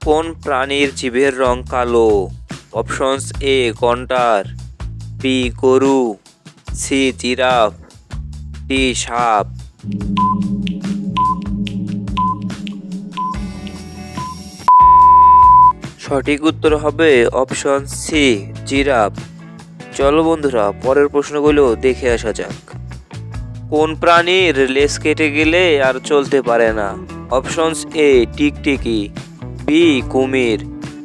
কোন প্রাণীর জিভের রং কালো? অপশনস: এ গন্ডার, বি গরু, সি জিরাফ, ডি সাপ। সঠিক উত্তর হবে অপশন সি জিরাফ। চলো বন্ধুরা, পরের প্রশ্নগুলো দেখে আসা যাক। কোন প্রাণীর লেজ কেটে গেলে আর চলতে পারে না? অপশনস: এ টিকটিকি, বি কুমির,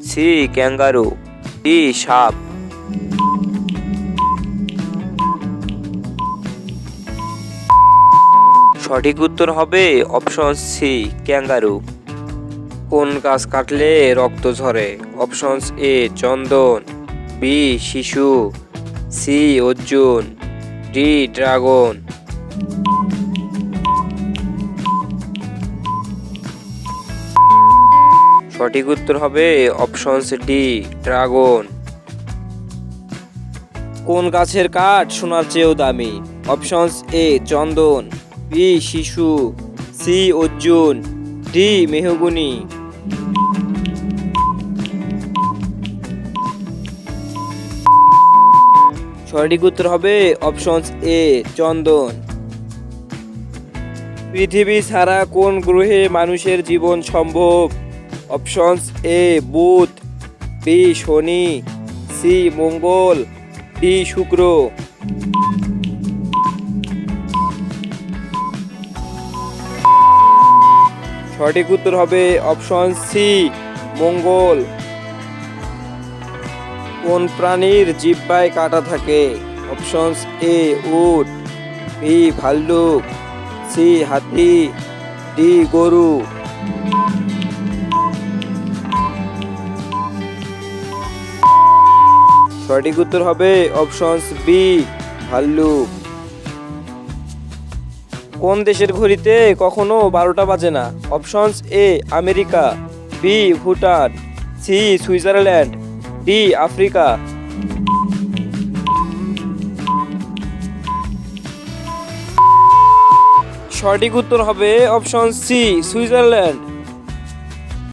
সি ক্যাঙ্গারু, ডি সাপ। সঠিক উত্তর হবে অপশন সি ক্যাঙ্গারু। কোন গাছ কাটলে রক্ত ঝরে? অপশনস: এ চন্দন, বি শিশু, সি অর্জুন, ডি ড্রাগন। সঠিক উত্তর হবে অপশনস ডি ড্রাগন। কোন গাছের কাঠ সোনার চেয়েও দামি? অপশনস: এ চন্দন, বি শিশু, সি অর্জুন, ডি মেহগনি। সঠিক উত্তর হবে অপশনস এ চন্দন। পৃথিবী ছাড়া কোন গ্রহে মানুষের জীবন সম্ভব? অপশনস: এ বুধ, বি শনি, সি মঙ্গল, ডি শুক্র। সঠিক উত্তর হবে অপশন সি মঙ্গল। কোন প্রাণীর জিহ্বায় কাঁটা থাকে? অপশনস: এ উট, বি ভাল্লুক, সি হাতি, ডি গরু। সঠিক উত্তর হবে অপশনস বি ভাল্লুক। কোন দেশের ঘড়িতে কখনো 12টা বাজে না? Options: A America, B Bhutan, C Switzerland, D Africa. সঠিক উত্তর হবে অপশন সি সুইজারল্যান্ড।